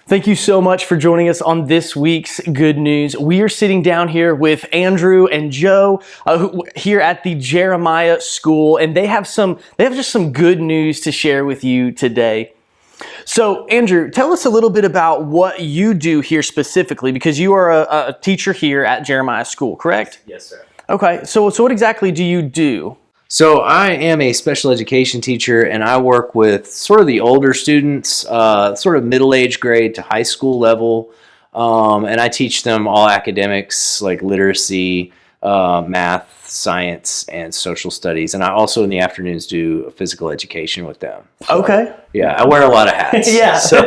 Thank you so much for joining us on this week's Good News. We are sitting down here with Andrew and Joe here at the Jeremiah School, and they have just some good news to share with you today. So, Andrew, tell us a little bit about what you do here specifically, because you are a teacher here at Jeremiah School, correct? Yes, sir. Okay, so what exactly do you do? So I am a special education teacher, and I work with sort of the older students, sort of middle-age grade to high school level, and I teach them all academics like literacy, math, science, and social studies. And I also in the afternoons do physical education with them. So, Okay. yeah, I wear a lot of hats. Yeah, So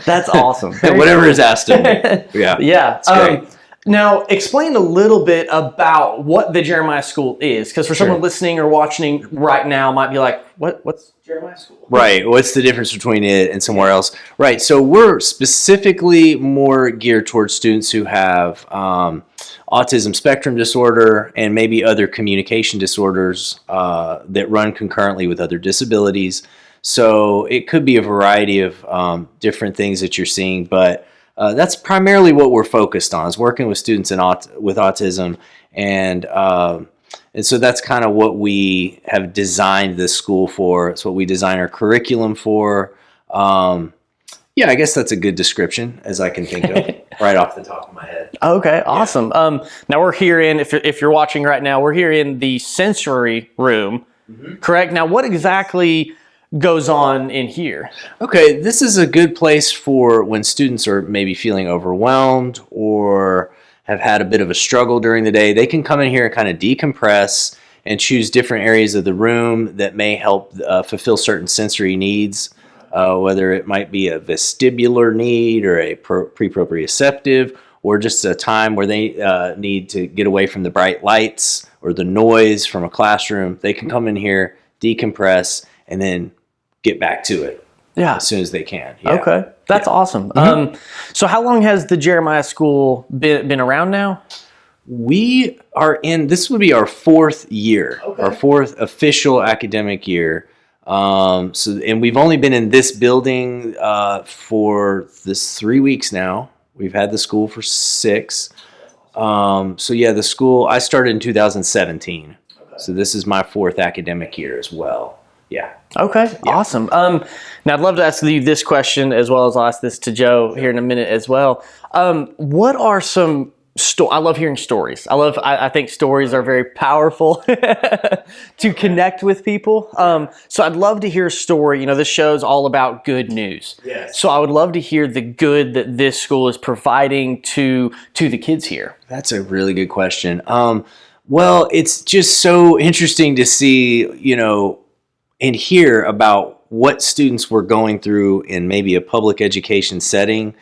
that's awesome. whatever is asked of me. Yeah. Yeah. It's great. Now, explain a little bit about what the Jeremiah School is, because for someone listening or watching right now might be like, what's Jeremiah School? Right. What's the difference between it and somewhere else? Right. So we're specifically more geared towards students who have autism spectrum disorder and maybe other communication disorders that run concurrently with other disabilities. So it could be a variety of different things that you're seeing, but that's primarily what we're focused on, is working with students with autism, and so that's kind of what we have designed this school for. It's what we design our curriculum for. Yeah, I guess that's a good description as I can think of right off the top of my head. Okay, awesome. Now we're here in, if you're watching right now, we're here in the sensory room, correct? Now, what exactly goes on in here? Okay, this is a good place for when students are maybe feeling overwhelmed or have had a bit of a struggle during the day. They can come in here and kind of decompress and choose different areas of the room that may help fulfill certain sensory needs, whether it might be a vestibular need or a pre-proprioceptive, or just a time where they need to get away from the bright lights or the noise from a classroom. They can come in here, decompress, and then get back to it as soon as they can. Yeah. Okay, that's awesome. So how long has the Jeremiah School been around now? We are in, this would be our fourth year, our fourth official academic year. And we've only been in this building for this 3 weeks now. We've had the school for 6. So yeah, the school, I started in 2017. So this is my 4th academic year as well. Yeah. Okay, awesome. Now I'd love to ask you this question, as well as I'll ask this to Joe here in a minute as well. What are some I love hearing stories. I think stories are very powerful to connect with people. So I'd love to hear a story. You know, this show's all about good news. Yes. So I would love to hear the good that this school is providing to the kids here. That's a really good question. Well, it's just so interesting to see, you know, and hear about what students were going through in maybe a public education setting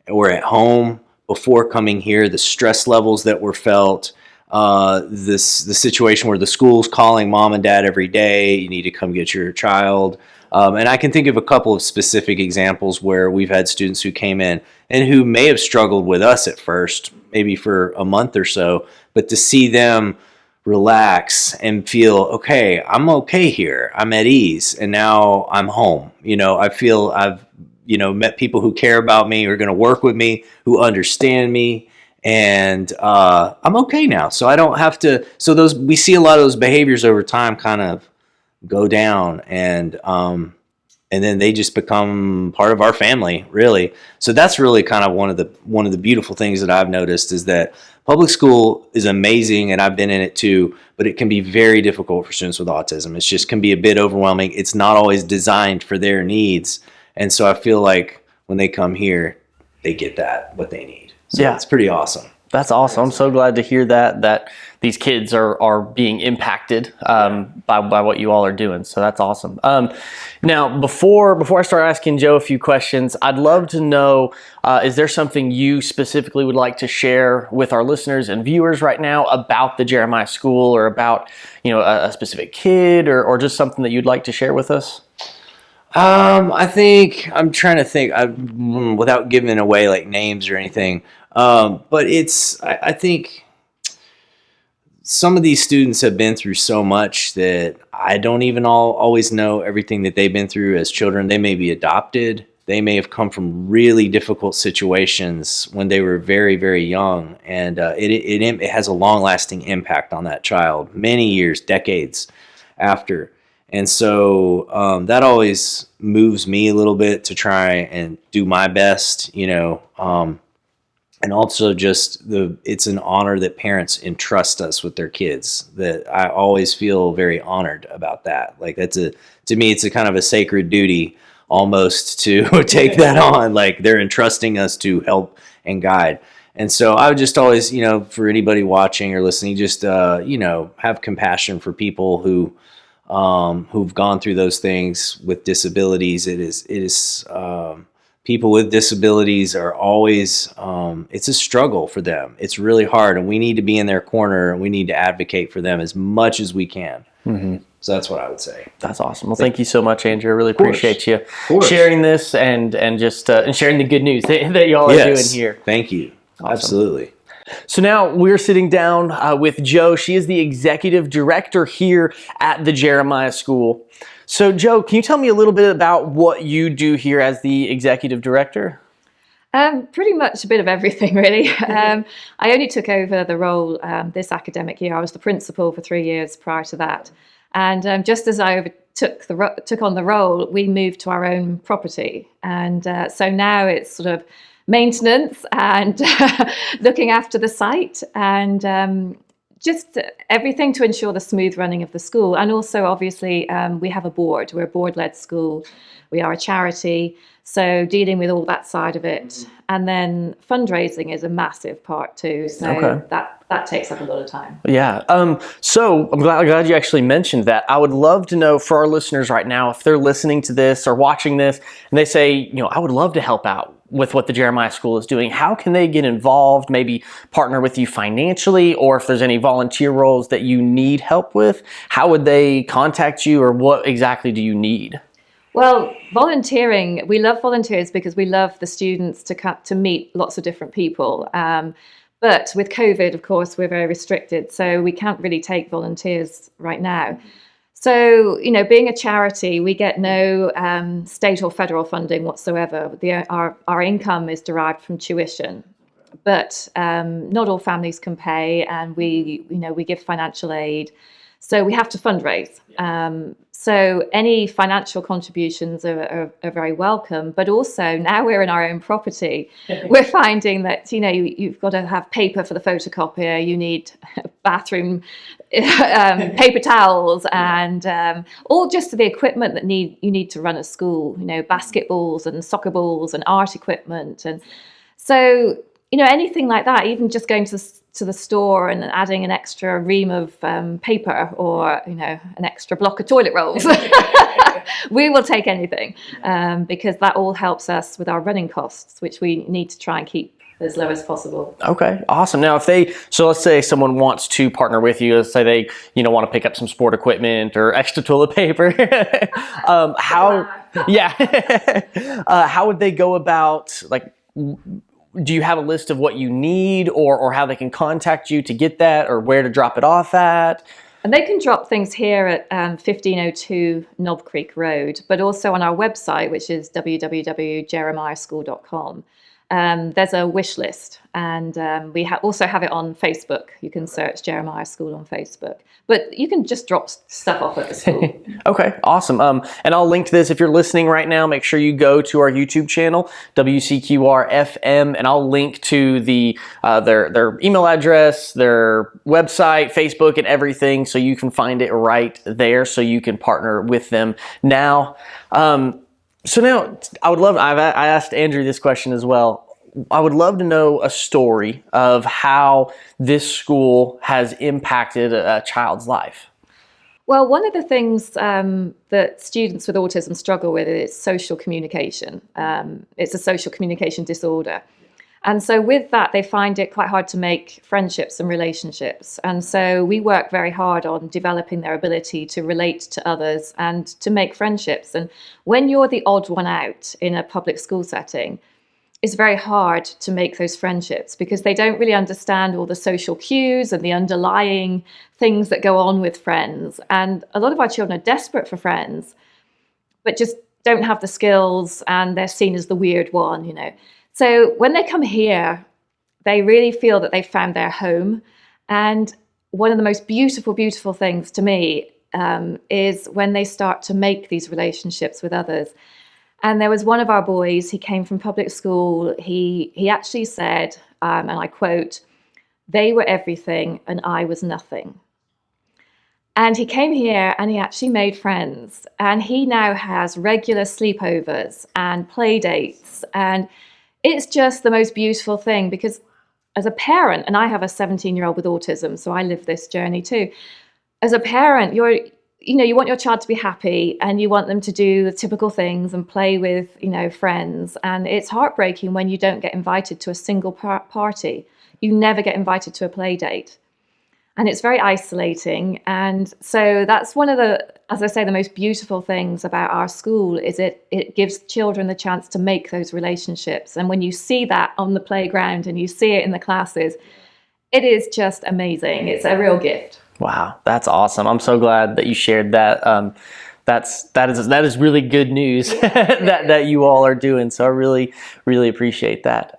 or at home before coming here, the stress levels that were felt, the situation where the school's calling mom and dad every day, you need to come get your child. And I can think of a couple of specific examples where we've had students who came in and who may have struggled with us at first, maybe for a month or so, but to see them relax and feel, okay, I'm okay here, I'm at ease, and now I'm home. You know, I feel I've, you know, met people who care about me, who are going to work with me, who understand me, and I'm okay now. So I don't have to, so we see a lot of those behaviors over time kind of go down, and then they just become part of our family, really. So that's really kind of one of the beautiful things that I've noticed, is that public school is amazing, and I've been in it too, but it can be very difficult for students with autism. It just can be a bit overwhelming. It's not always designed for their needs. And so I feel like when they come here, they get what they need. So it's pretty awesome. That's awesome. I'm so glad to hear that these kids are being impacted by what you all are doing. So that's awesome. Now, before I start asking Joe a few questions, I'd love to know, is there something you specifically would like to share with our listeners and viewers right now about the Jeremiah School, or about, you know, a specific kid, or just something that you'd like to share with us? I'm trying to think, without giving away like names or anything. But I think some of these students have been through so much that I don't even always know everything that they've been through as children. They may be adopted. they may have come from really difficult situations when they were very, very young, and it has a long-lasting impact on that child, many years, decades after. And so that always moves me a little bit to try and do my best, and also just it's an honor that parents entrust us with their kids, that I always feel very honored about that. Like to me, it's a kind of a sacred duty almost to take that on. Like they're entrusting us to help and guide. And so I would just always, for anybody watching or listening, just, have compassion for people who've gone through those things with disabilities. It is people with disabilities are always, it's a struggle for them. It's really hard, and we need to be in their corner, and we need to advocate for them as much as we can. Mm-hmm. So that's what I would say. That's awesome. Well, thank you so much, Andrew. I really appreciate you sharing this and just and sharing the good news that y'all are doing here. Thank you. Awesome. Absolutely. So now we're sitting down with Jo. She is the executive director here at the Jeremiah School. So Jo, can you tell me a little bit about what you do here as the executive director? Pretty much a bit of everything, really. I only took over the role this academic year. I was the principal for 3 years prior to that. And just as I took on the role, we moved to our own property. And so now it's sort of maintenance and looking after the site and just everything to ensure the smooth running of the school. And also, obviously, we have a board. We're a board-led school. We are a charity. So dealing with all that side of it. And then fundraising is a massive part too. So that takes up a lot of time. Yeah. So I'm glad you actually mentioned that. I would love to know for our listeners right now, if they're listening to this or watching this and they say, I would love to help out with what the Jeremiah School is doing. How can they get involved, maybe partner with you financially, or if there's any volunteer roles that you need help with, how would they contact you, or what exactly do you need? Well, volunteering, we love volunteers because we love the students to meet lots of different people. But with COVID, of course, we're very restricted, so we can't really take volunteers right now. So, being a charity, we get no state or federal funding whatsoever. Our income is derived from tuition, but not all families can pay, and we give financial aid. So we have to fundraise. So any financial contributions are very welcome, but also now we're in our own property, we're finding that, you've got to have paper for the photocopier, you need bathroom paper towels and all just the equipment that you need to run a school, basketballs and soccer balls and art equipment. And so, anything like that, even just going to the store and adding an extra ream of paper or an extra block of toilet rolls. We will take anything because that all helps us with our running costs, which we need to try and keep as low as possible. Okay, awesome. Now, so let's say someone wants to partner with you. Let's say they want to pick up some sport equipment or extra toilet paper. How would they go about, do you have a list of what you need or how they can contact you to get that, or where to drop it off at? And they can drop things here at 1502 Knob Creek Road, but also on our website, which is www.jeremiahschool.com. There's a wish list, and we also have it on Facebook. You can search Jeremiah School on Facebook, but you can just drop stuff off at the school. Okay, awesome. And I'll link to this if you're listening right now. Make sure you go to our YouTube channel, WCQR FM, and I'll link to their email address, their website, Facebook, and everything, so you can find it right there, so you can partner with them now. So now, I asked Andrew this question as well. I would love to know a story of how this school has impacted a child's life. Well, one of the things that students with autism struggle with is social communication. It's a social communication disorder. And so with that, they find it quite hard to make friendships and relationships. And so we work very hard on developing their ability to relate to others and to make friendships. And when you're the odd one out in a public school setting, it's very hard to make those friendships because they don't really understand all the social cues and the underlying things that go on with friends. And a lot of our children are desperate for friends, but just don't have the skills and they're seen as the weird one, you know. So when they come here, they really feel that they've found their home. And one of the most beautiful, beautiful things to me is when they start to make these relationships with others. And there was one of our boys, he came from public school. He actually said, and I quote, "They were everything and I was nothing." And he came here and he actually made friends. And he now has regular sleepovers and play dates. And it's just the most beautiful thing, because as a parent, and I have a 17-year-old with autism, so I live this journey too. As a parent, you want your child to be happy and you want them to do the typical things and play with, friends. And it's heartbreaking when you don't get invited to a single party. You never get invited to a play date. And it's very isolating. And so that's one of the, as I say, the most beautiful things about our school is it gives children the chance to make those relationships. And when you see that on the playground and you see it in the classes, it is just amazing. It's a real gift. Wow, that's awesome. I'm so glad that you shared that. That is really good news that you all are doing. So I really, really appreciate that.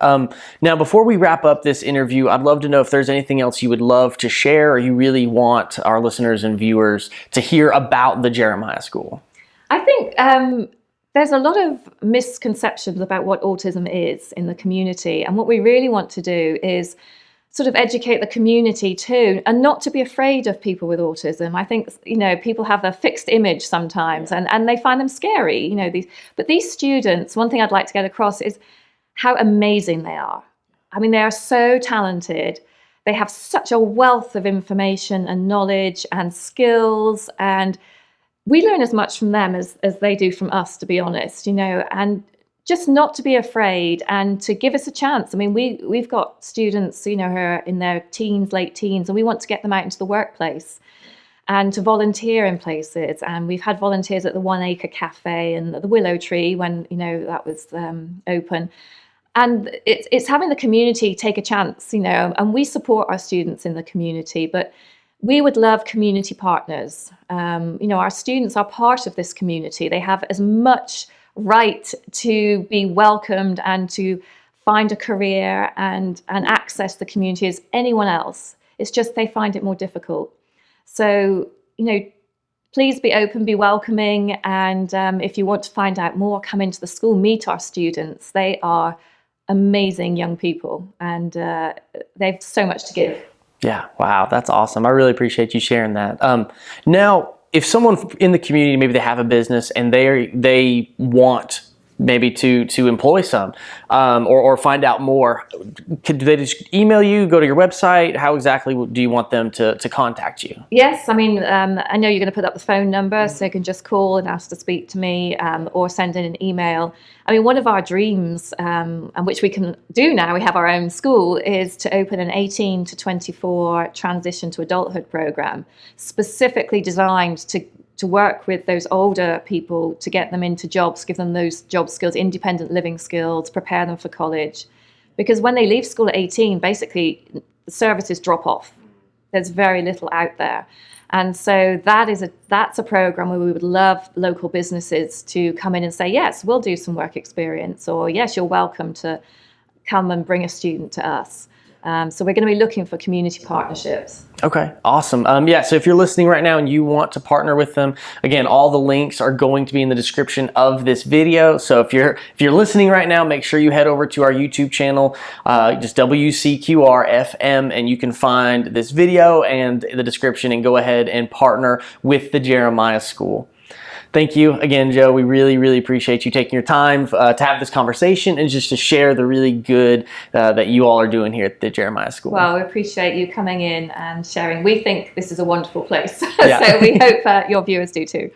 Now, before we wrap up this interview, I'd love to know if there's anything else you would love to share or you really want our listeners and viewers to hear about the Jeremiah School. I think there's a lot of misconceptions about what autism is in the community. And what we really want to do is sort of educate the community too, and not to be afraid of people with autism. I think, people have a fixed image sometimes and they find them scary, but these students, one thing I'd like to get across is how amazing they are. I mean, they are so talented. They have such a wealth of information and knowledge and skills, and we learn as much from them as they do from us, to be honest, and just not to be afraid and to give us a chance. I mean, we've got students, who are in their teens, late teens, and we want to get them out into the workplace and to volunteer in places. And we've had volunteers at the 1 Acre Cafe and the Willow Tree when, that was open. And it's having the community take a chance, and we support our students in the community, but we would love community partners. Our students are part of this community. They have as much right to be welcomed and to find a career and access the community as anyone else. It's just they find it more difficult. So, please be open, be welcoming. And if you want to find out more, come into the school, meet our students. They are amazing young people and they've so much to give. Yeah, wow, that's awesome. I really appreciate you sharing that. Now, if someone in the community, maybe they have a business and they want maybe to employ some or find out more, could they just email you, go to your website? How exactly do you want them to contact you? Yes, I mean, I know you're going to put up the phone number, so you can just call and ask to speak to me or send in an email. I mean, one of our dreams, and which we can do now, we have our own school, is to open an 18 to 24 transition to adulthood program, specifically designed to work with those older people to get them into jobs, give them those job skills, independent living skills, prepare them for college. Because when they leave school at 18, basically the services drop off. There's very little out there. And so that's a program where we would love local businesses to come in and say, yes, we'll do some work experience, or yes, you're welcome to come and bring a student to us. So we're going to be looking for community partnerships. Okay, awesome. So if you're listening right now and you want to partner with them, again, all the links are going to be in the description of this video. So if you're listening right now, make sure you head over to our YouTube channel, just WCQR FM, and you can find this video and the description and go ahead and partner with the Jeremiah School. Thank you again, Joe. We really, really appreciate you taking your time to have this conversation and just to share the really good that you all are doing here at the Jeremiah School. Well, we appreciate you coming in and sharing. We think this is a wonderful place. Yeah. So we hope your viewers do too.